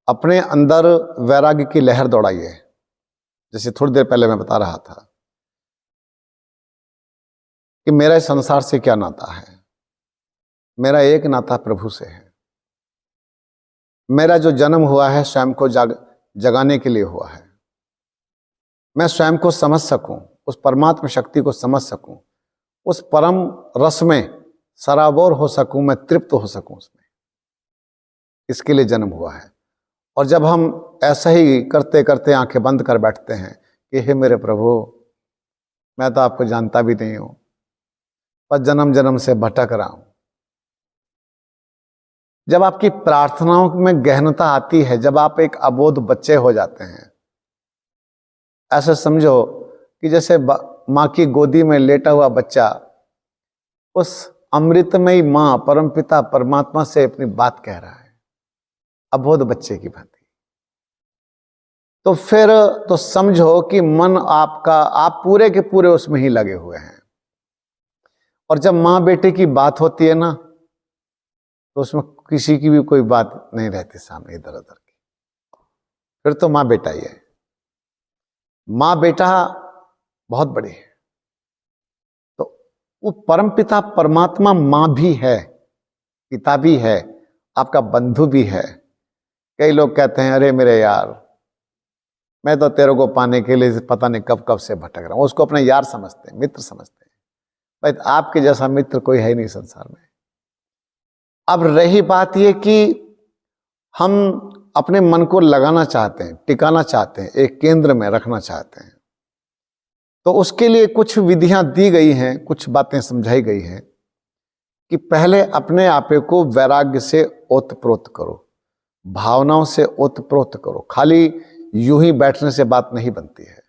अपने अंदर वैराग्य की लहर दौड़ाइए। जैसे थोड़ी देर पहले मैं बता रहा था कि मेरा इस संसार से क्या नाता है। मेरा एक नाता प्रभु से है। मेरा जो जन्म हुआ है स्वयं को जगाने के लिए हुआ है। मैं स्वयं को समझ सकूं, उस परमात्मा शक्ति को समझ सकूं, उस परम रस में सराबोर हो सकूं, मैं तृप्त हो सकूं उसमें, इसके लिए जन्म हुआ है। और जब हम ऐसा ही करते करते आंखें बंद कर बैठते हैं कि हे मेरे प्रभु, मैं तो आपको जानता भी नहीं हूं, पर जन्म जन्म से भटक रहा हूं। जब आपकी प्रार्थनाओं में गहनता आती है, जब आप एक अबोध बच्चे हो जाते हैं, ऐसा समझो कि जैसे माँ की गोदी में लेटा हुआ बच्चा उस अमृतमयी माँ परमपिता परमात्मा से अपनी बात कह रहा है, अबोध बच्चे की भांति। तो फिर तो समझो कि मन आपका, आप पूरे के पूरे उसमें ही लगे हुए हैं। और जब माँ बेटे की बात होती है ना, तो उसमें किसी की भी कोई बात नहीं रहती सामने इधर उधर की। फिर तो माँ बेटा ही है। माँ बेटा बहुत बड़ी है। तो वो परमपिता परमात्मा माँ भी है, पिता भी है, आपका बंधु भी है। कई लोग कहते हैं अरे मेरे यार, मैं तो तेरे को पाने के लिए पता नहीं कब कब से भटक रहा हूं। उसको अपने यार समझते हैं, मित्र समझते हैं। भाई आपके जैसा मित्र कोई है ही नहीं संसार में। अब रही बात ये कि हम अपने मन को लगाना चाहते हैं, टिकाना चाहते हैं, एक केंद्र में रखना चाहते हैं। तो उसके लिए कुछ विधियां दी गई हैं, कुछ बातें समझाई गई हैं कि पहले अपने आप को वैराग्य से ओतप्रोत करो, भावनाओं से ओतप्रोत करो। खाली यूं ही बैठने से बात नहीं बनती है,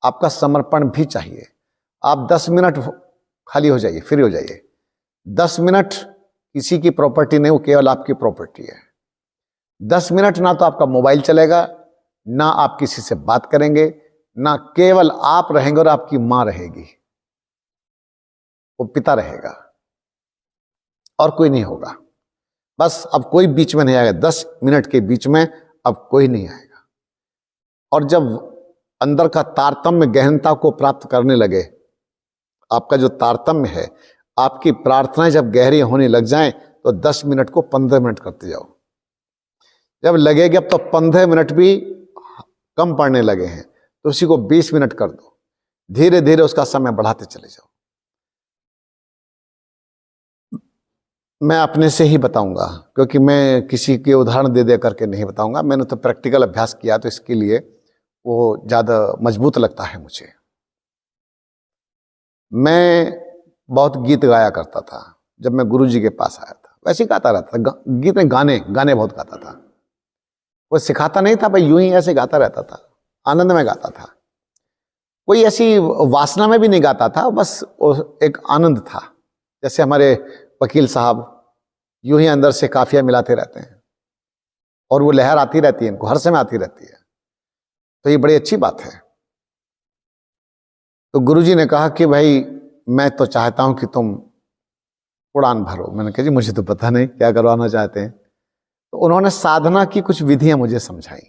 आपका समर्पण भी चाहिए। आप 10 मिनट खाली हो जाइए, फ्री हो जाइए। 10 मिनट किसी की प्रॉपर्टी नहीं, वो केवल आपकी प्रॉपर्टी है। 10 मिनट ना तो आपका मोबाइल चलेगा, ना आप किसी से बात करेंगे, ना केवल आप रहेंगे और आपकी मां रहेगी, वो पिता रहेगा और कोई नहीं होगा। बस अब कोई बीच में नहीं आएगा। 10 मिनट के बीच में अब कोई नहीं आएगा। और जब अंदर का तारतम्य गहनता को प्राप्त करने लगे, आपका जो तारतम्य है, आपकी प्रार्थनाएं जब गहरी होने लग जाएं, तो 10 मिनट को 15 मिनट करते जाओ। जब लगेगा अब तो 15 मिनट भी कम पड़ने लगे हैं, तो उसी को 20 मिनट कर दो। धीरे धीरे उसका समय बढ़ाते चले जाओ। मैं अपने से ही बताऊंगा, क्योंकि मैं किसी के उदाहरण दे दे करके नहीं बताऊंगा। मैंने तो प्रैक्टिकल अभ्यास किया, तो इसके लिए वो ज्यादा मजबूत लगता है मुझे। मैं बहुत गीत गाया करता था जब मैं गुरुजी के पास आया था। वैसे ही गाता रहता था, गीत में गाने बहुत गाता था। वो सिखाता नहीं था भाई, यूं ही ऐसे गाता रहता था, आनंद में गाता था। कोई ऐसी वासना में भी नहीं गाता था, बस एक आनंद था। जैसे हमारे वकील साहब यूं ही अंदर से काफिया मिलाते रहते हैं और वो लहर आती रहती है, इनको हर समय आती रहती है। तो ये बड़ी अच्छी बात है। तो गुरुजी ने कहा कि भाई मैं तो चाहता हूं कि तुम उड़ान भरो। मैंने कहा जी मुझे तो पता नहीं क्या करवाना चाहते हैं। तो उन्होंने साधना की कुछ विधियां मुझे समझाई।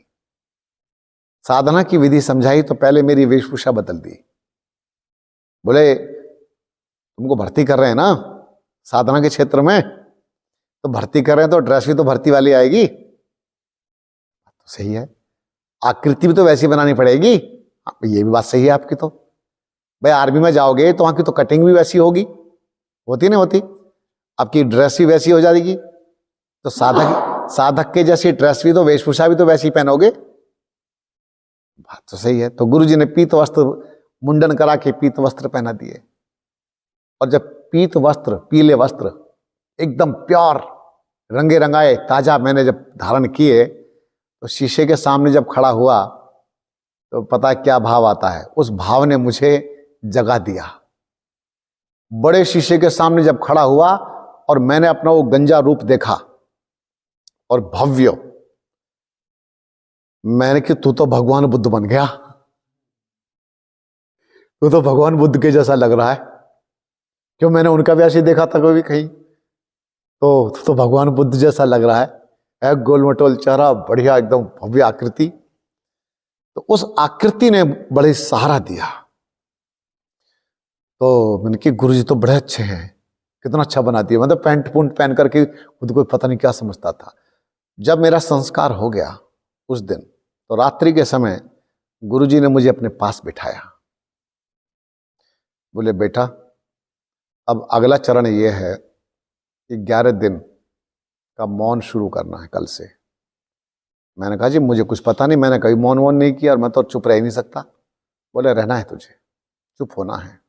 साधना की विधि समझाई तो पहले मेरी वेशभूषा बदल दी। बोले तुमको भर्ती कर रहे हैं ना साधना के क्षेत्र में, तो भर्ती कर रहे हैं तो ड्रेस भी तो भर्ती वाली आएगी। तो सही है, आकृति भी तो वैसी बनानी पड़ेगी। ये भी बात सही है आपकी। तो भाई आर्मी में जाओगे तो वहां की तो कटिंग भी वैसी होगी, होती नहीं होती, आपकी ड्रेस भी वैसी हो जाएगी। तो साधक के जैसी ड्रेस भी तो, वेशभूषा भी तो वैसी पहनोगे। बात तो सही है। तो गुरुजी ने पीत वस्त्र मुंडन करा के पीत वस्त्र पहना दिए। और जब पीत वस्त्र, पीले वस्त्र एकदम प्योर रंगे रंगाए ताजा मैंने जब धारण किए, तो शीशे के सामने जब खड़ा हुआ तो पता क्या भाव आता है। उस भाव ने मुझे जगा दिया। बड़े शीशे के सामने जब खड़ा हुआ और मैंने अपना वो गंजा रूप देखा और भव्य, मैंने कि तू तो भगवान बुद्ध बन गया, तू तो भगवान बुद्ध के जैसा लग रहा है। क्यों, मैंने उनका भी ऐसे देखा था कभी कहीं, तो भगवान बुद्ध जैसा लग रहा है। एक गोलमटोल चेहरा, बढ़िया एकदम भव्य आकृति। तो उस आकृति ने बड़े सहारा दिया। तो मैंने कि गुरुजी तो बड़े अच्छे हैं, कितना अच्छा बना दिया। मतलब पैंट पुंट पहन करके खुद को पता नहीं क्या समझता था। जब मेरा संस्कार हो गया उस दिन, तो रात्रि के समय गुरुजी ने मुझे अपने पास बिठाया। बोले बेटा, अब अगला चरण ये है कि 11 दिन का मौन शुरू करना है कल से। मैंने कहा जी मुझे कुछ पता नहीं, मैंने कभी मौन वौन नहीं किया और मैं तो चुप रह ही नहीं सकता। बोले रहना है तुझे, चुप होना है,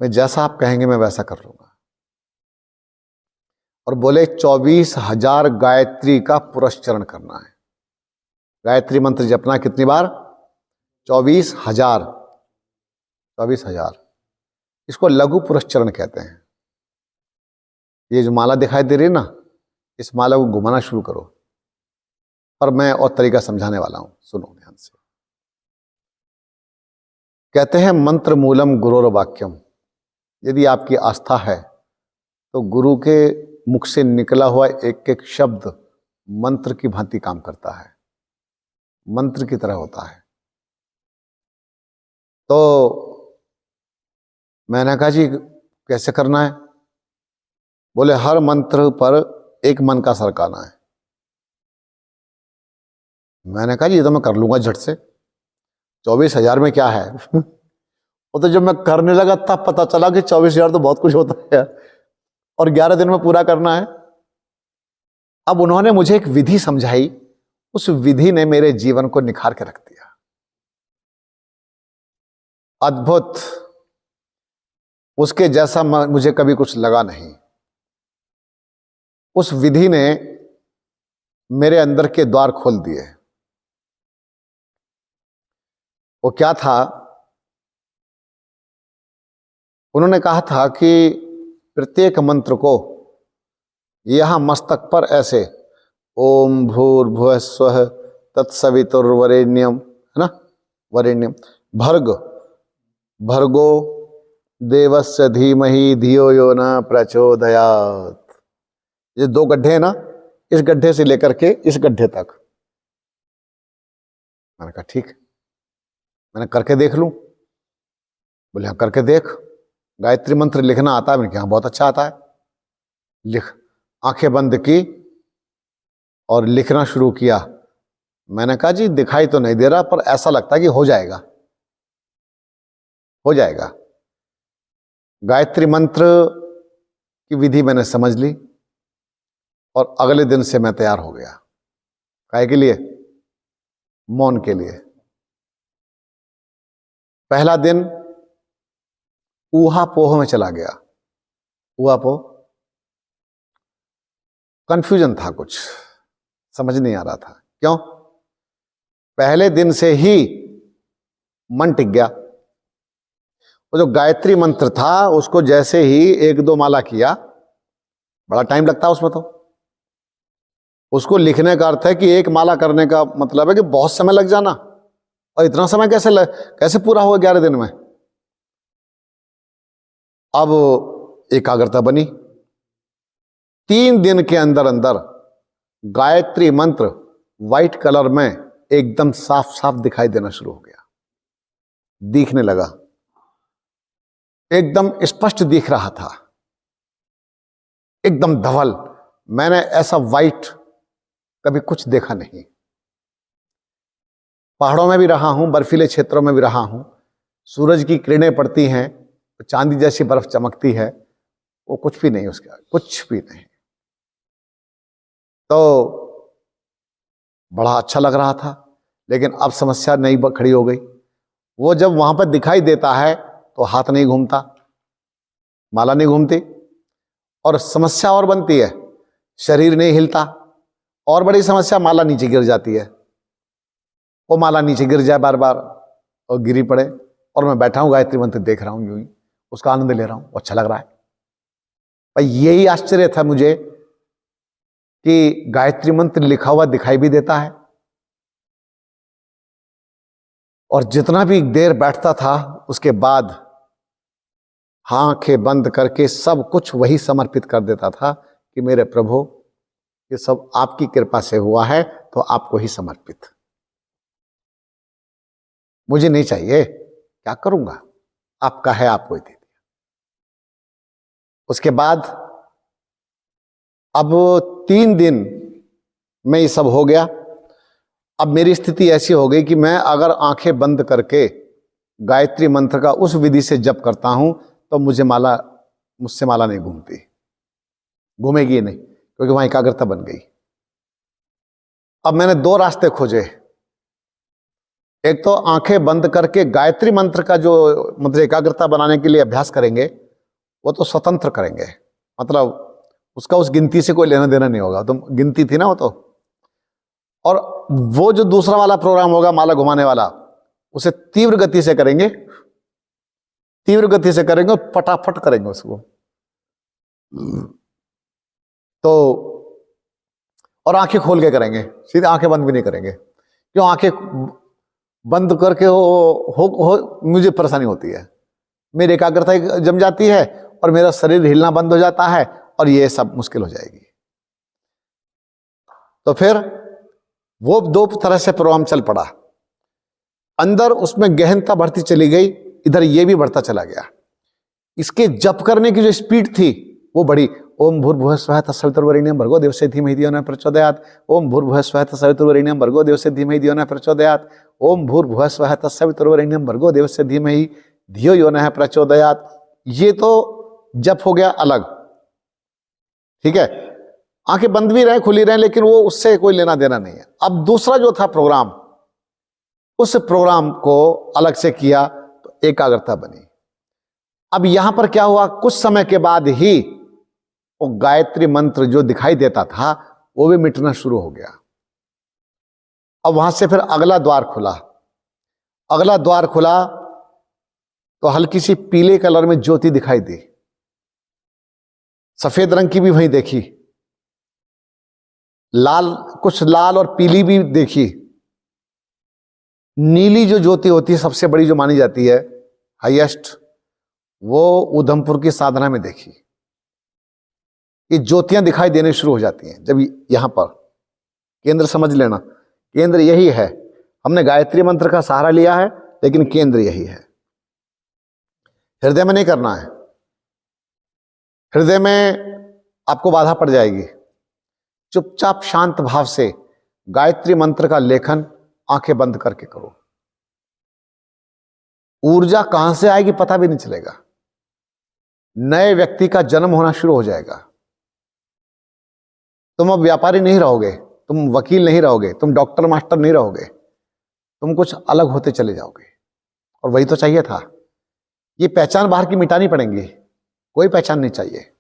मैं जैसा आप कहेंगे मैं वैसा कर लूंगा। और बोले 24,000 गायत्री का पुरस्चरण करना है। गायत्री मंत्र जपना कितनी बार? 24,000। 24,000, इसको लघु पुरस्चरण कहते हैं। ये जो माला दिखाई दे रही है ना, इस माला को घुमाना शुरू करो। पर मैं और तरीका समझाने वाला हूं, सुनो ध्यान से। कहते हैं मंत्र मूलम गुरोर वाक्यम। यदि आपकी आस्था है तो गुरु के मुख से निकला हुआ एक एक शब्द मंत्र की भांति काम करता है, मंत्र की तरह होता है। तो मैंने कहा जी कैसे करना है? बोले हर मंत्र पर एक मन का सरकाना है। मैंने कहा जी ये तो मैं कर लूंगा झट से, 24,000 में क्या है। वो तो जब मैं करने लगा तब पता चला कि 24,000 तो बहुत कुछ होता है और 11 दिन में पूरा करना है। अब उन्होंने मुझे एक विधि समझाई, उस विधि ने मेरे जीवन को निखार के रख दिया। अद्भुत, उसके जैसा मुझे कभी कुछ लगा नहीं। उस विधि ने मेरे अंदर के द्वार खोल दिए। वो क्या था? उन्होंने कहा था कि प्रत्येक मंत्र को यहां मस्तक पर ऐसे ओम भूर्भुवः स्वः तत्सवितुर्वरेण्यम, है ना, वरेण्यम, भर्गो देवस्य धीमहि धियो यो न प्रचोदयात्। ये 2 गड्ढे हैं ना, इस गड्ढे से लेकर के इस गड्ढे तक। मैंने कहा ठीक, मैंने करके देख लूं। बोले हाँ करके देख। गायत्री मंत्र लिखना आता है? मैंने कहा बहुत अच्छा आता है, लिख। आंखें बंद की और लिखना शुरू किया। मैंने कहा जी दिखाई तो नहीं दे रहा, पर ऐसा लगता है कि हो जाएगा, हो जाएगा। गायत्री मंत्र की विधि मैंने समझ ली और अगले दिन से मैं तैयार हो गया। काहे के लिए? मौन के लिए। पहला दिन ऊहापोह में चला गया। ऊहापोह, कंफ्यूजन था, कुछ समझ नहीं आ रहा था। क्यों? पहले दिन से ही मन टिक गया। वो जो गायत्री मंत्र था उसको जैसे ही 1-2 माला किया, बड़ा टाइम लगता है उसमें। तो उसको लिखने का अर्थ है कि एक माला करने का मतलब है कि बहुत समय लग जाना, और इतना समय कैसे पूरा हुआ 11 दिन में? अब एकाग्रता बनी। 3 दिन के अंदर अंदर गायत्री मंत्र व्हाइट कलर में एकदम साफ साफ दिखाई देना शुरू हो गया, दिखने लगा, एकदम स्पष्ट दिख रहा था, एकदम धवल। मैंने ऐसा व्हाइट कभी कुछ देखा नहीं। पहाड़ों में भी रहा हूं, बर्फीले क्षेत्रों में भी रहा हूं, सूरज की किरणें पड़ती हैं, चांदी जैसी बर्फ चमकती है, वो कुछ भी नहीं, उसका कुछ भी नहीं। तो बड़ा अच्छा लग रहा था, लेकिन अब समस्या नई खड़ी हो गई। वो जब वहां पर दिखाई देता है तो हाथ नहीं घूमता, माला नहीं घूमती, और समस्या और बनती है, शरीर नहीं हिलता, और बड़ी समस्या माला नीचे गिर जाती है। वो माला नीचे गिर जाए बार बार और गिरी पड़े, और मैं बैठा हूं गायत्री मंत्र देख रहा हूं, यूं ही उसका आनंद ले रहा हूं, अच्छा लग रहा है। भाई यही आश्चर्य था मुझे कि गायत्री मंत्र लिखा हुआ दिखाई भी देता है, और जितना भी देर बैठता था उसके बाद आंखें बंद करके सब कुछ वही समर्पित कर देता था कि मेरे प्रभु ये सब आपकी कृपा से हुआ है, तो आपको ही समर्पित। मुझे नहीं चाहिए, क्या करूंगा, आपका है, आपको ही दे दिया। उसके बाद अब 3 दिन में ये सब हो गया। अब मेरी स्थिति ऐसी हो गई कि मैं अगर आंखें बंद करके गायत्री मंत्र का उस विधि से जप करता हूं तो मुझसे माला नहीं घूमती, घूमेगी नहीं, क्योंकि वहां एकाग्रता बन गई। अब मैंने 2 रास्ते खोजे। एक तो आंखें बंद करके गायत्री मंत्र का जो मतलब एकाग्रता बनाने के लिए अभ्यास करेंगे, वो तो स्वतंत्र करेंगे, मतलब उसका उस गिनती से कोई लेना देना नहीं होगा, तो गिनती थी ना वो तो। और वो जो दूसरा वाला प्रोग्राम होगा माला घुमाने वाला, उसे तीव्र गति से करेंगे, तीव्र गति से करेंगे और फटाफट करेंगे उसको। तो और आंखें खोल के करेंगे, सीधे आंखें बंद भी नहीं करेंगे। क्यों? आंखें बंद करके मुझे परेशानी होती है, मेरी एकाग्रता जम जाती है और मेरा शरीर हिलना बंद हो जाता है और ये सब मुश्किल हो जाएगी। तो फिर वो 2 तरह से प्रोग्राम चल पड़ा। अंदर उसमें गहनता बढ़ती चली गई, इधर ये भी बढ़ता चला गया। इसके जप करने की जो स्पीड थी वो बढ़ी। ओम भूर्भुवः स्वः तत्सवितुर्वरेण्यं भर्गो देवस्य धीमहि धियो न प्रचोदयात्। ओम भूर्भुवः स्वः तत्सवितुर्वरेण्यं भर्गो देवस्य धीमहि धियो न प्रचोदयात्। ओम भूर्भुवः स्वः तत्सवितुर्वरेण्यं भर्गो देवस्य धीमहि धियो यो न प्रचोदयात्। ये तो जप हो गया अलग, ठीक है, आंखें बंद भी रहे खुली रहे, लेकिन वो उससे कोई लेना देना नहीं है। अब दूसरा जो था प्रोग्राम, उस प्रोग्राम को अलग से किया तो एकाग्रता बनी। अब यहां पर क्या हुआ, कुछ समय के बाद ही वो गायत्री मंत्र जो दिखाई देता था वो भी मिटना शुरू हो गया। अब वहां से फिर अगला द्वार खुला। अगला द्वार खुला तो हल्की सी पीले कलर में ज्योति दिखाई दी, सफेद रंग की भी वहीं देखी, लाल, कुछ लाल और पीली भी देखी। नीली जो ज्योति होती है सबसे बड़ी जो मानी जाती है, हाईएस्ट, वो उधमपुर की साधना में देखी। ये ज्योतियां दिखाई देने शुरू हो जाती हैं जब यहां पर, केंद्र समझ लेना, केंद्र यही है। हमने गायत्री मंत्र का सहारा लिया है, लेकिन केंद्र यही है। हृदय में नहीं करना है, हृदय में आपको बाधा पड़ जाएगी। चुपचाप शांत भाव से गायत्री मंत्र का लेखन आंखें बंद करके करो। ऊर्जा कहां से आएगी पता भी नहीं चलेगा। नए व्यक्ति का जन्म होना शुरू हो जाएगा। तुम अब व्यापारी नहीं रहोगे, तुम वकील नहीं रहोगे, तुम डॉक्टर मास्टर नहीं रहोगे, तुम कुछ अलग होते चले जाओगे। और वही तो चाहिए था। ये पहचान बाहर की मिटानी पड़ेगी, कोई पहचान नहीं चाहिए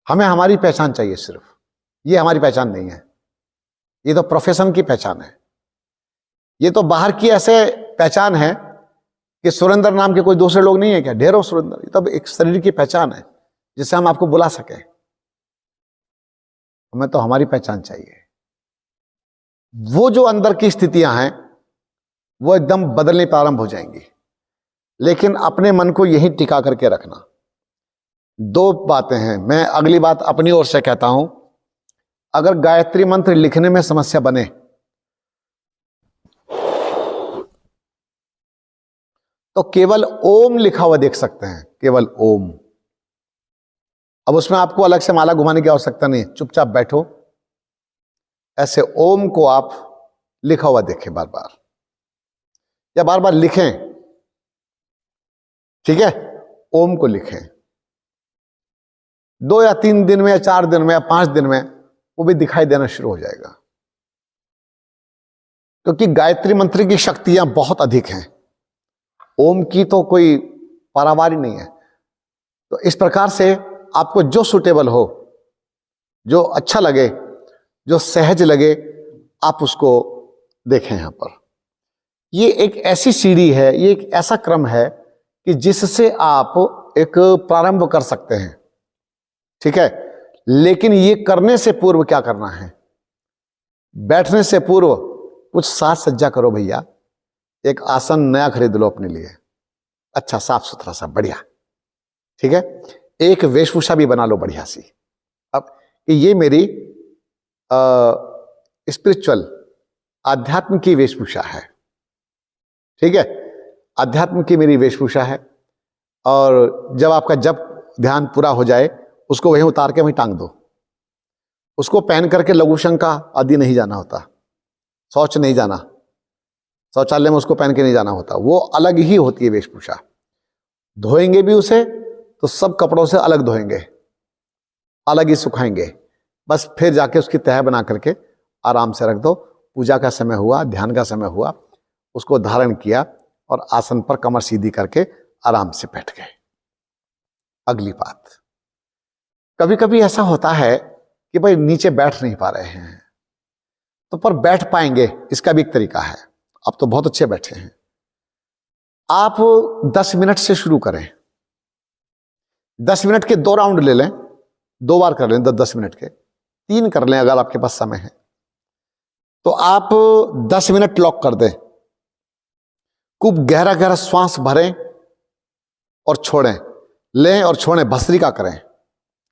हमें, हमारी पहचान चाहिए सिर्फ। ये हमारी पहचान नहीं है, ये तो प्रोफेशन की पहचान है। ये तो बाहर की ऐसे पहचान है कि सुरेंद्र नाम के कोई दूसरे लोग नहीं है क्या, ढेरों सुरेंद्र। ये तो एक शरीर की पहचान है जिससे हम आपको बुला सके। हमें तो हमारी पहचान चाहिए। वो जो अंदर की स्थितियां हैं वो एकदम बदलने प्रारंभ हो जाएंगी, लेकिन अपने मन को यही टिका करके रखना। 2 बातें हैं, मैं अगली बात अपनी ओर से कहता हूं। अगर गायत्री मंत्र लिखने में समस्या बने तो केवल ओम लिखा हुआ देख सकते हैं, केवल ओम। अब उसमें आपको अलग से माला घुमाने की आवश्यकता नहीं, चुपचाप बैठो, ऐसे ओम को आप लिखा हुआ देखें बार बार, या बार बार लिखें, ठीक है, ओम को लिखें। 2 या 3 दिन में या 4 दिन में या 5 दिन में वो भी दिखाई देना शुरू हो जाएगा, क्योंकि गायत्री मंत्र की शक्तियां बहुत अधिक हैं, ओम की तो कोई पारावार ही नहीं है। तो इस प्रकार से आपको जो सूटेबल हो, जो अच्छा लगे, जो सहज लगे, आप उसको देखें। यहां पर ये एक ऐसी सीढ़ी है, ये एक ऐसा क्रम है कि जिससे आप एक प्रारंभ कर सकते हैं, ठीक है। लेकिन ये करने से पूर्व क्या करना है, बैठने से पूर्व कुछ साज सज्जा करो भैया। एक आसन नया खरीद लो अपने लिए, अच्छा साफ सुथरा सा, बढ़िया, ठीक है। एक वेशभूषा भी बना लो बढ़िया सी। अब ये मेरी स्पिरिचुअल, आध्यात्म की वेशभूषा है। ठीक है, अध्यात्म की मेरी वेशभूषा है। और जब आपका जप ध्यान पूरा हो जाए, उसको वहीं उतार के वहीं टांग दो। उसको पहन करके लघु शंका आदि नहीं जाना होता, शौच नहीं जाना, शौचालय में उसको पहन के नहीं जाना होता, वो अलग ही होती है वेशभूषा। धोएंगे भी उसे तो सब कपड़ों से अलग धोएंगे, अलग ही सुखाएंगे, बस फिर जाके उसकी तह बना करके आराम से रख दो। पूजा का समय हुआ, ध्यान का समय हुआ, उसको धारण किया और आसन पर कमर सीधी करके आराम से बैठ गए। अगली बात, कभी कभी ऐसा होता है कि भाई नीचे बैठ नहीं पा रहे हैं, तो पर बैठ पाएंगे, इसका भी एक तरीका है। अब तो बहुत अच्छे बैठे हैं, आप 10 मिनट से शुरू करें। 10 मिनट के 2 राउंड ले लें, 2 बार कर लें 10 मिनट के, 3 कर लें अगर आपके पास समय है तो। आप 10 मिनट लॉक कर दें, खूब गहरा गहरा श्वास भरें और छोड़ें, लें और छोड़ें, भस्त्रिका करें।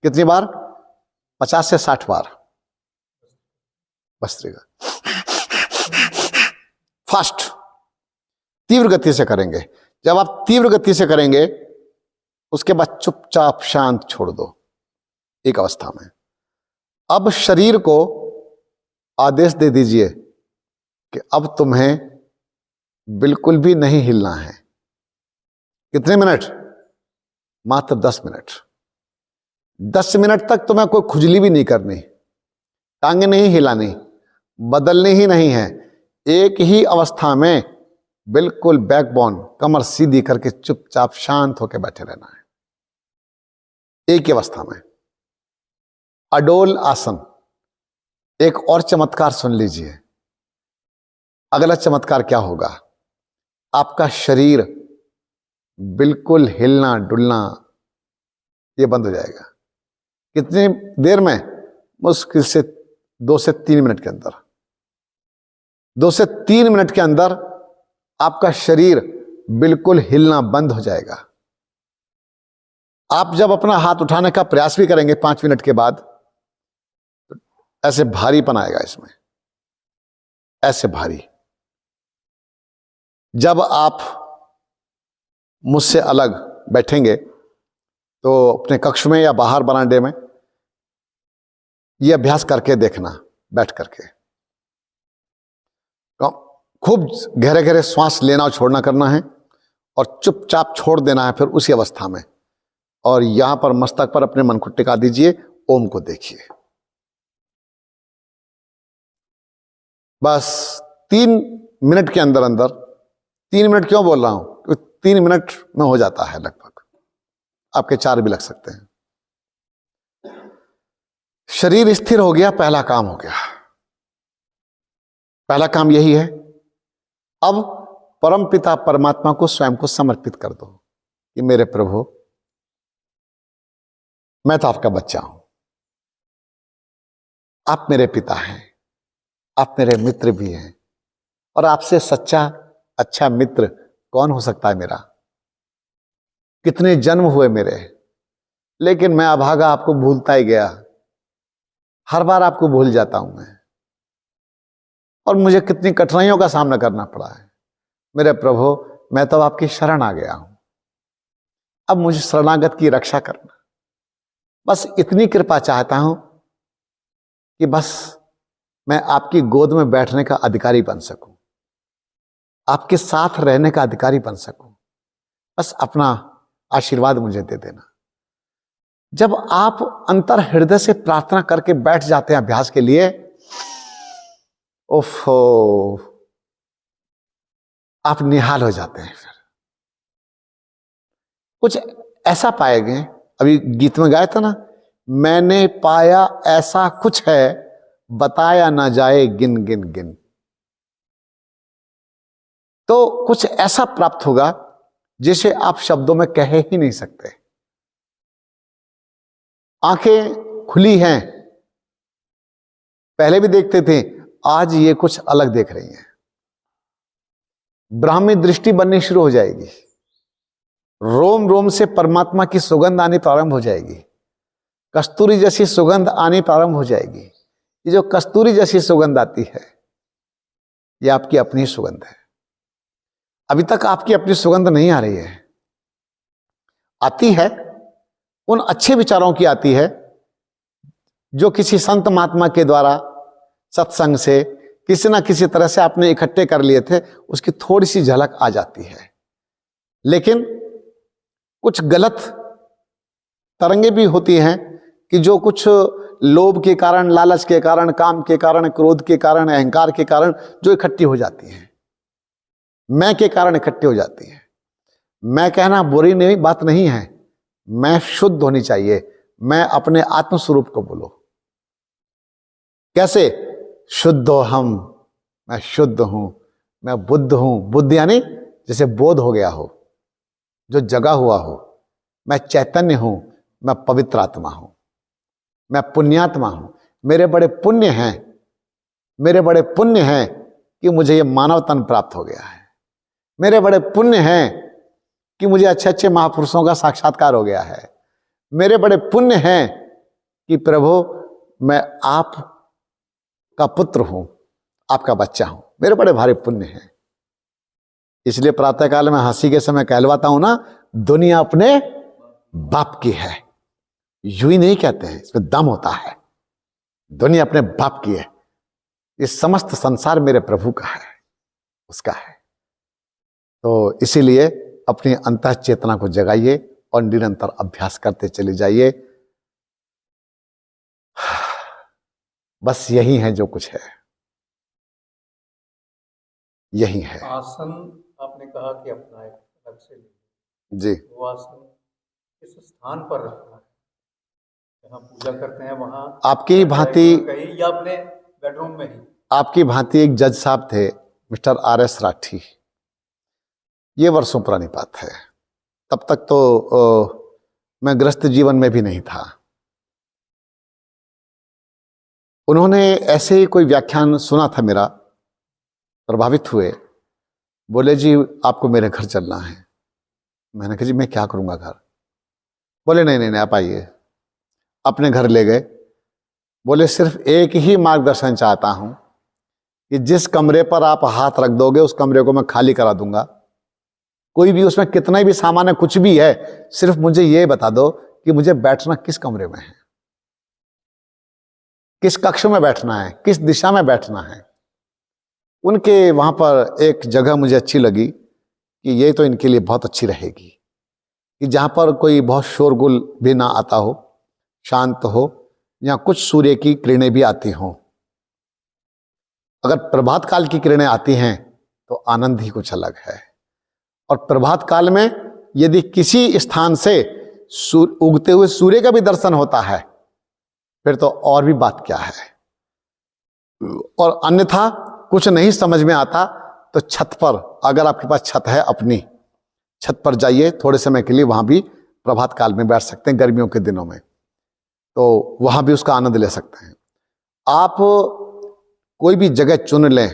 कितनी बार? 50 से 60 बार भस्त्रिका, फास्ट, तीव्र गति से करेंगे। जब आप तीव्र गति से करेंगे, उसके बाद चुपचाप शांत छोड़ दो एक अवस्था में। अब शरीर को आदेश दे दीजिए कि अब तुम्हें बिल्कुल भी नहीं हिलना है। कितने मिनट? मात्र 10 मिनट। 10 मिनट तक तुम्हें कोई खुजली भी नहीं करनी, टांगे नहीं हिलानी, बदलनी ही नहीं है। एक ही अवस्था में बिल्कुल बैकबोन, कमर सीधी करके चुपचाप शांत होकर बैठे रहना है, एक ही अवस्था में। अडोल आसन। एक और चमत्कार सुन लीजिए। अगला चमत्कार क्या होगा? आपका शरीर बिल्कुल हिलना डुलना ये बंद हो जाएगा। कितनी देर में? मुश्किल से 2 से 3 मिनट के अंदर। 2 से 3 मिनट के अंदर आपका शरीर बिल्कुल हिलना बंद हो जाएगा। आप जब अपना हाथ उठाने का प्रयास भी करेंगे 5 मिनट के बाद, तो ऐसे भारीपन आएगा इसमें, ऐसे भारी। जब आप मुझसे अलग बैठेंगे तो अपने कक्ष में या बाहर बरामदे में यह अभ्यास करके देखना, बैठ करके खूब गहरे गहरे श्वास लेना और छोड़ना करना है और चुपचाप छोड़ देना है फिर उसी अवस्था में। और यहां पर मस्तक पर अपने मन को टिका दीजिए, ओम को देखिए। बस 3 मिनट के अंदर अंदर, 3 मिनट क्यों बोल रहा हूं? 3 मिनट में हो जाता है लगभग, आपके 4 भी लग सकते हैं। शरीर स्थिर हो गया, पहला काम हो गया। पहला काम यही है। अब परम पिता परमात्मा को स्वयं को समर्पित कर दो कि मेरे प्रभु, मैं तो आपका बच्चा हूं, आप मेरे पिता हैं, आप मेरे मित्र भी हैं, और आपसे सच्चा अच्छा मित्र कौन हो सकता है मेरा? कितने जन्म हुए मेरे, लेकिन मैं अभागा आपको भूलता ही गया। हर बार आपको भूल जाता हूं मैं, और मुझे कितनी कठिनाइयों का सामना करना पड़ा है। मेरे प्रभु, मैं तो आपकी शरण आ गया हूं, अब मुझे शरणागत की रक्षा करना। बस इतनी कृपा चाहता हूं कि बस मैं आपकी गोद में बैठने का अधिकारी बन सकूं, आपके साथ रहने का अधिकारी बन सकूं। बस अपना आशीर्वाद मुझे दे देना। जब आप अंतर हृदय से प्रार्थना करके बैठ जाते हैं अभ्यास के लिए, ओफो, आप निहाल हो जाते हैं। फिर कुछ ऐसा पाएंगे, अभी गीत में गाया था ना, मैंने पाया ऐसा कुछ है बताया ना जाए गिन गिन गिन। तो कुछ ऐसा प्राप्त होगा जिसे आप शब्दों में कह ही नहीं सकते। आंखें खुली हैं, पहले भी देखते थे, आज ये कुछ अलग देख रही हैं। ब्राह्मी दृष्टि बननी शुरू हो जाएगी, रोम रोम से परमात्मा की सुगंध आनी प्रारंभ हो जाएगी, कस्तूरी जैसी सुगंध आनी प्रारंभ हो जाएगी। ये जो कस्तूरी जैसी सुगंध आती है, ये आपकी अपनी सुगंध है। अभी तक आपकी अपनी सुगंध नहीं आ रही है। आती है उन अच्छे विचारों की आती है जो किसी संत महात्मा के द्वारा सत्संग से किसी ना किसी तरह से आपने इकट्ठे कर लिए थे, उसकी थोड़ी सी झलक आ जाती है। लेकिन कुछ गलत तरंगे भी होती हैं कि जो कुछ लोभ के कारण, लालच के कारण, काम के कारण, क्रोध के कारण, अहंकार के कारण जो इकट्ठी हो जाती हैं, मैं के कारण इकट्ठी हो जाती है। मैं कहना बुरी नहीं बात नहीं है, मैं शुद्ध होनी चाहिए। मैं अपने आत्म स्वरूप को बोलो। कैसे? शुद्ध हो हम, मैं शुद्ध हूं, मैं बुद्ध हूं। बुद्ध यानी जैसे बोध हो गया हो, जो जगा हुआ हो। मैं चैतन्य हूं, मैं पवित्र आत्मा हूं, मैं पुण्यात्मा हूं। मेरे बड़े पुण्य हैं, मेरे बड़े पुण्य हैं कि मुझे ये मानव तन प्राप्त हो गया है। मेरे बड़े पुण्य हैं कि मुझे अच्छे अच्छे महापुरुषों का साक्षात्कार हो गया है। मेरे बड़े पुण्य हैं कि प्रभु मैं आप का पुत्र हूं, आपका बच्चा हूं। मेरे बड़े भारी पुण्य हैं। इसलिए प्रातःकाल में हंसी के समय कहलवाता हूं ना, दुनिया अपने बाप की है। यूं ही नहीं कहते हैं, इसमें दम होता है। दुनिया अपने बाप की है। ये समस्त संसार मेरे प्रभु का है, उसका है। तो इसीलिए अपनी अंतः चेतना को जगाइए और निरंतर अभ्यास करते चले जाइए। बस यही है जो कुछ है, यही है। आसन आपने कहा कि अपना एक अलग से जी, वो आसन किस स्थान पर रखना है? जहाँ पूजा करते हैं वहां आपकी भांति, कहीं, या अपने बेडरूम में ही? आपकी भांति एक जज साहब थे, मिस्टर आर.एस. राठी। ये वर्षों पुरानी बात है। तब तक तो मैं गृहस्थ जीवन में भी नहीं था। उन्होंने ऐसे ही कोई व्याख्यान सुना था मेरा, प्रभावित हुए। बोले जी आपको मेरे घर चलना है। मैंने कहा जी मैं क्या करूंगा घर? बोले नहीं नहीं नहीं आप आइए। अपने घर ले गए। बोले सिर्फ एक ही मार्गदर्शन चाहता हूं कि जिस कमरे पर आप हाथ रख दोगे उस कमरे को मैं खाली करा दूंगा। कोई भी उसमें कितना भी सामान है, कुछ भी है, सिर्फ मुझे ये बता दो कि मुझे बैठना किस कमरे में है, किस कक्ष में बैठना है, किस दिशा में बैठना है। उनके वहां पर एक जगह मुझे अच्छी लगी कि ये तो इनके लिए बहुत अच्छी रहेगी, कि जहां पर कोई बहुत शोरगुल भी ना आता हो, शांत हो, या कुछ सूर्य की किरणें भी आती हों। अगर प्रभात काल की किरणें आती हैं तो आनंद ही कुछ अलग है। और प्रभात काल में यदि किसी स्थान से उगते हुए सूर्य का भी दर्शन होता है फिर तो और भी बात क्या है। और अन्यथा कुछ नहीं समझ में आता तो छत पर, अगर आपके पास छत है अपनी, छत पर जाइए, थोड़े समय के लिए वहां भी प्रभात काल में बैठ सकते हैं। गर्मियों के दिनों में तो वहां भी उसका आनंद ले सकते हैं। आप कोई भी जगह चुन लें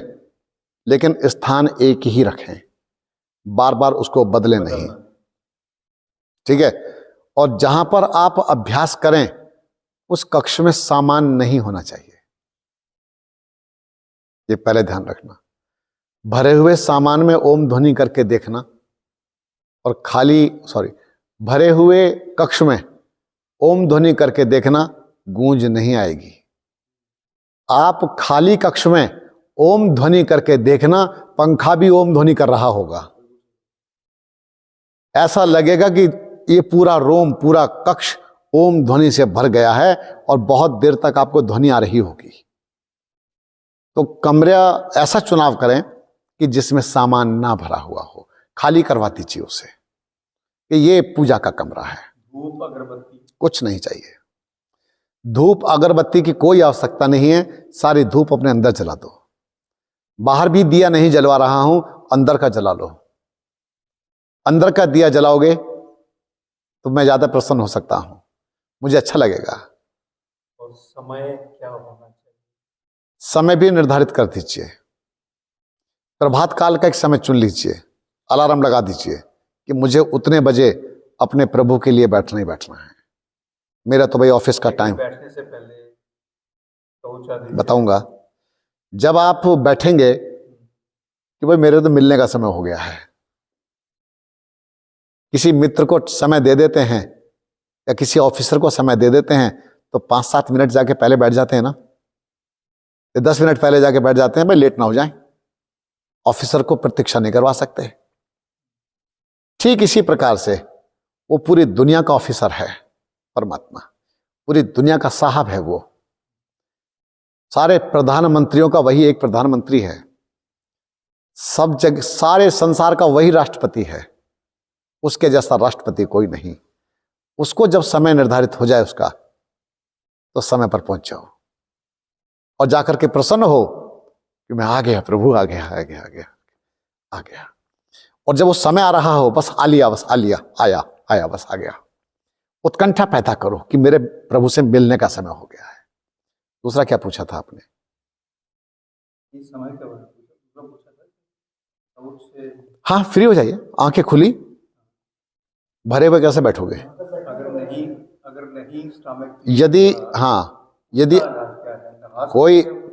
लेकिन स्थान एक ही रखें, बार बार उसको बदलें नहीं, ठीक है। और जहां पर आप अभ्यास करें उस कक्ष में सामान नहीं होना चाहिए, ये पहले ध्यान रखना। भरे हुए सामान में ओम ध्वनि करके देखना और भरे हुए कक्ष में ओम ध्वनि करके देखना, गूंज नहीं आएगी। आप खाली कक्ष में ओम ध्वनि करके देखना, पंखा भी ओम ध्वनि कर रहा होगा। ऐसा लगेगा कि ये पूरा रूम, पूरा कक्ष ओम ध्वनि से भर गया है और बहुत देर तक आपको ध्वनि आ रही होगी। तो कमरा ऐसा चुनाव करें कि जिसमें सामान ना भरा हुआ हो, खाली करवा दीजिए उसे कि ये पूजा का कमरा है। धूप अगरबत्ती कुछ नहीं चाहिए। धूप अगरबत्ती की कोई आवश्यकता नहीं है। सारी धूप अपने अंदर जला दो। बाहर भी दिया नहीं जलवा रहा हूं, अंदर का जला लो। अंदर का दिया जलाओगे तो मैं ज्यादा प्रसन्न हो सकता हूं, मुझे अच्छा लगेगा। और समय क्या होना चाहिए? समय भी निर्धारित कर दीजिए। प्रभात काल का एक समय चुन लीजिए, अलार्म लगा दीजिए कि मुझे उतने बजे अपने प्रभु के लिए बैठना ही बैठना है। मेरा तो भाई ऑफिस का टाइम। बैठने से पहले पहुंचा दीजिए। बताऊंगा। जब आप बैठेंगे कि भाई मेरे तो मिलने का समय हो गया है, किसी मित्र को समय दे देते हैं या किसी ऑफिसर को समय दे देते हैं, तो 5-7 मिनट जाके पहले बैठ जाते हैं ना, 10 मिनट पहले जाके बैठ जाते हैं, भाई लेट ना हो जाए। ऑफिसर को प्रतीक्षा नहीं करवा सकते। ठीक इसी प्रकार से वो पूरी दुनिया का ऑफिसर है परमात्मा, पूरी दुनिया का साहब है वो। सारे प्रधानमंत्रियों का वही एक प्रधानमंत्री है, सब जगह सारे संसार का वही राष्ट्रपति है, उसके जैसा राष्ट्रपति कोई नहीं। उसको जब समय निर्धारित हो जाए उसका, तो समय पर पहुंच जाओ और जाकर के प्रसन्न हो कि मैं आ गया, प्रभु आ गया, आ गया, आ गया, आ गया। और जब वो समय आ रहा हो, बस आ लिया, बस आ लिया, आया आया, बस आ गया। उत्कंठा पैदा करो कि मेरे प्रभु से मिलने का समय हो गया है। दूसरा क्या पूछा था आपने? इस समय के बारे में पूछा था। साउथ से हाँ, फ्री हो जाइए, आंखें खुली, भरे हुए कैसे बैठोगे? अगर नहीं स्टमक, यदि हाँ, यदि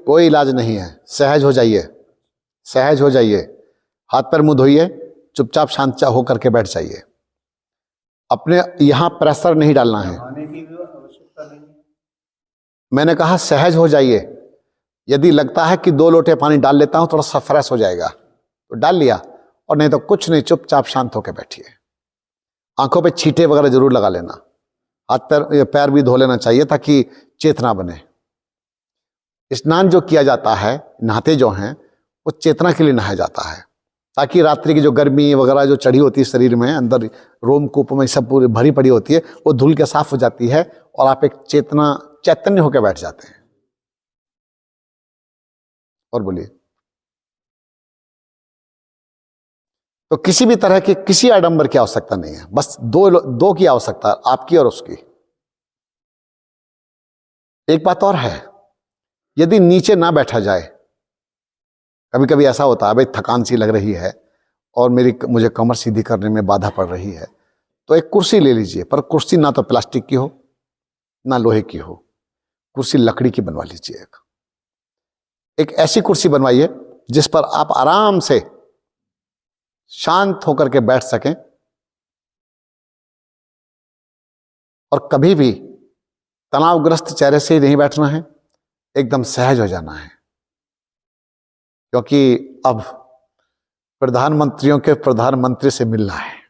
कोई इलाज नहीं है, सहज हो जाइए, सहज हो जाइए, हाथ पैर मुंह धोइए, चुपचाप शांत होकर के बैठ जाइए। अपने यहां प्रेशर नहीं डालना है। खाने की भी आवश्यकता नहीं है। मैंने कहा सहज हो जाइए। यदि लगता है कि 2 लोटे पानी डाल लेता हूं, थोड़ा सा फ्रेश हो जाएगा, तो डाल लिया, और नहीं तो कुछ नहीं, चुपचाप शांत होकर बैठिए। आंखों पे छींटे वगैरह जरूर लगा लेना, हाथ पैर भी धो लेना चाहिए ताकि चेतना बने। स्नान जो किया जाता है, नहाते जो हैं, वो चेतना के लिए नहाया जाता है, ताकि रात्रि की जो गर्मी वगैरह जो चढ़ी होती है शरीर में, अंदर रोमकूप में सब पूरी भरी पड़ी होती है, वो धुल के साफ हो जाती है और आप एक चैतन्य होकर बैठ जाते हैं। और बोलिए। तो किसी भी तरह की किसी आडंबर की आवश्यकता नहीं है, बस दो की आवश्यकता है, आपकी और उसकी। एक बात और है, यदि नीचे ना बैठा जाए, कभी कभी ऐसा होता है भाई थकान सी लग रही है और मुझे कमर सीधी करने में बाधा पड़ रही है, तो एक कुर्सी ले लीजिए, पर कुर्सी ना तो प्लास्टिक की हो ना लोहे की हो, कुर्सी लकड़ी की बनवा लीजिए। एक ऐसी कुर्सी बनवाइए जिस पर आप आराम से शांत होकर के बैठ सकें और कभी भी तनावग्रस्त चेहरे से ही नहीं बैठना है, एकदम सहज हो जाना है। क्योंकि अब प्रधानमंत्रियों के प्रधानमंत्री से मिलना है।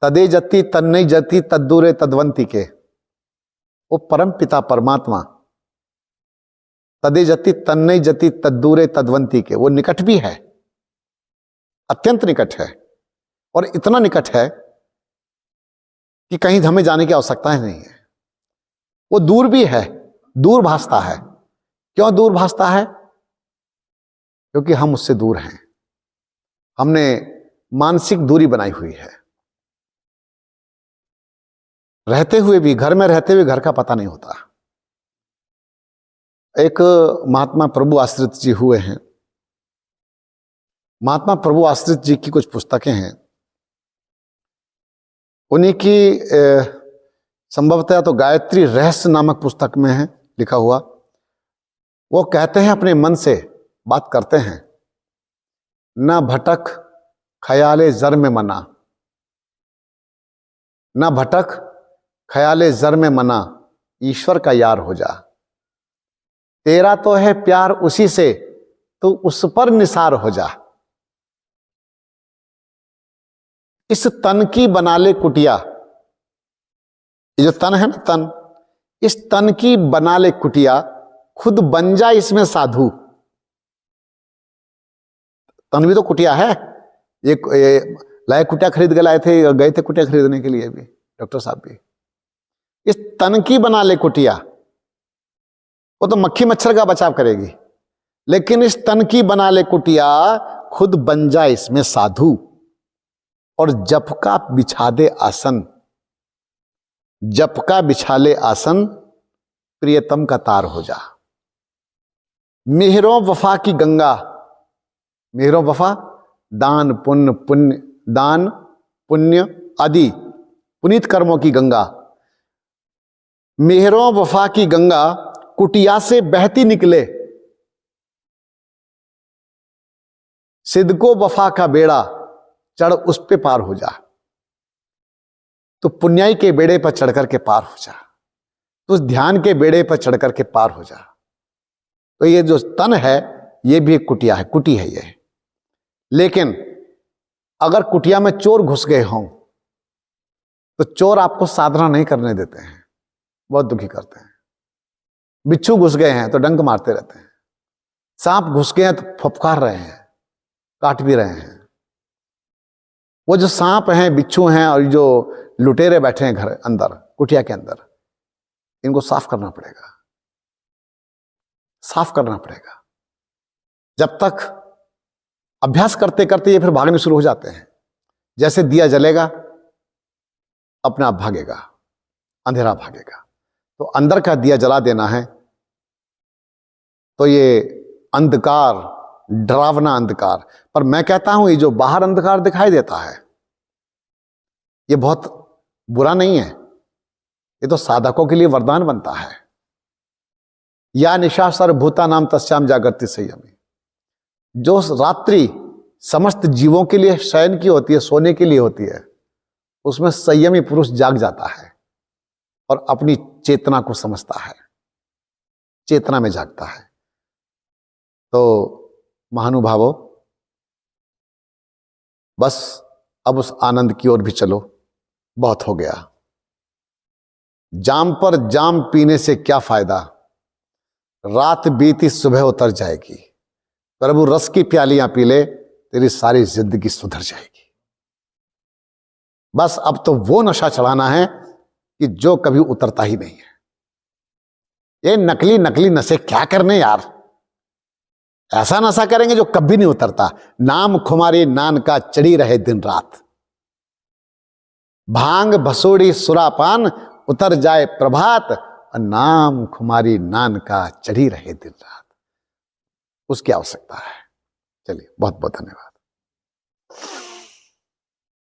तदे जति तन्नई जति तद्दूरे तद्वंती के, वो परम पिता परमात्मा तदे जति तन्नई जति तद्दूरे तद्वंती के, वो निकट भी है, अत्यंत निकट है, और इतना निकट है कि कहीं हमें जाने की आवश्यकता ही नहीं है। वो दूर भी है, दूर भासता है। क्यों दूर भासता है? क्योंकि हम उससे दूर हैं, हमने मानसिक दूरी बनाई हुई है। रहते हुए भी, घर में रहते हुए घर का पता नहीं होता। एक महात्मा प्रभु आश्रित जी हुए हैं, महात्मा प्रभु आश्रित जी की कुछ पुस्तकें हैं, उन्हीं की संभवतः तो गायत्री रहस्य नामक पुस्तक में है लिखा हुआ। वो कहते हैं, अपने मन से बात करते हैं, न भटक ख्याले जर में मना, न भटक ख्याले जर में मना, ईश्वर का यार हो जा। तेरा तो है प्यार उसी से, तू उस पर निसार हो जा। इस तन की बना ले कुटिया, ये जो तन है ना, तन, इस तन की बना ले कुटिया, खुद बन जा इसमें साधु। तन भी तो कुटिया है। ये लाए कुटिया खरीद के लाए थे, गए थे कुटिया खरीदने के लिए भी, डॉक्टर साहब भी। इस तन की बना ले कुटिया, वो तो मक्खी मच्छर का बचाव करेगी, लेकिन इस तन की बना ले कुटिया, खुद बन जा इसमें साधु। और जप का बिछा दे आसन, जप का बिछा ले आसन, प्रियतम का तार हो जा। मेहरों वफा की गंगा, मेहरों वफा, दान पुण्य आदि पुनीत कर्मों की गंगा, मेहरों वफा की गंगा कुटिया से बहती निकले, सिद्को वफा का बेड़ा चढ़ उस पे पार हो जा। तो पुण्याई के बेड़े पर चढ़ करके पार हो जा, तो उस ध्यान के बेड़े पर चढ़ करके पार हो जा। तो ये जो तन है ये भी एक कुटिया है, कुटी है ये। लेकिन अगर कुटिया में चोर घुस गए हों तो चोर आपको साधना नहीं करने देते हैं, बहुत दुखी करते हैं। बिच्छू घुस गए हैं तो डंक मारते रहते हैं, सांप घुस गए हैं तो फफकार रहे हैं, काट भी रहे हैं। वो जो सांप हैं, बिच्छू हैं और जो लुटेरे बैठे हैं घर अंदर कुटिया के अंदर, इनको साफ करना पड़ेगा, साफ करना पड़ेगा। जब तक अभ्यास करते करते ये फिर भागने शुरू हो जाते हैं। जैसे दिया जलेगा अपने आप भागेगा, अंधेरा भागेगा। तो अंदर का दिया जला देना है। तो ये अंधकार, डरावना अंधकार, पर मैं कहता हूं ये जो बाहर अंधकार दिखाई देता है ये बहुत बुरा नहीं है, ये तो साधकों के लिए वरदान बनता है। या निशा सर्वभूता नाम तस्याम जागृति संयमी। जो रात्रि समस्त जीवों के लिए शयन की होती है, सोने के लिए होती है, उसमें संयमी पुरुष जाग जाता है और अपनी चेतना को समझता है, चेतना में जागता है। तो महानुभावों, बस अब उस आनंद की ओर भी चलो, बहुत हो गया। जाम पर जाम पीने से क्या फायदा, रात बीती सुबह उतर जाएगी। प्रभु रस की प्यालियां पी ले, तेरी सारी जिंदगी सुधर जाएगी। बस अब तो वो नशा चढ़ाना है कि जो कभी उतरता ही नहीं है। ये नकली नकली नशे क्या करने यार, ऐसा नशा करेंगे जो कभी नहीं उतरता। नाम खुमारी नान का चढ़ी रहे दिन रात, भांग भसोड़ी सुरापान उतर जाए प्रभात, और नाम खुमारी नान का चढ़ी रहे दिन रात, उसकी आवश्यकता है। चलिए, बहुत बहुत धन्यवाद।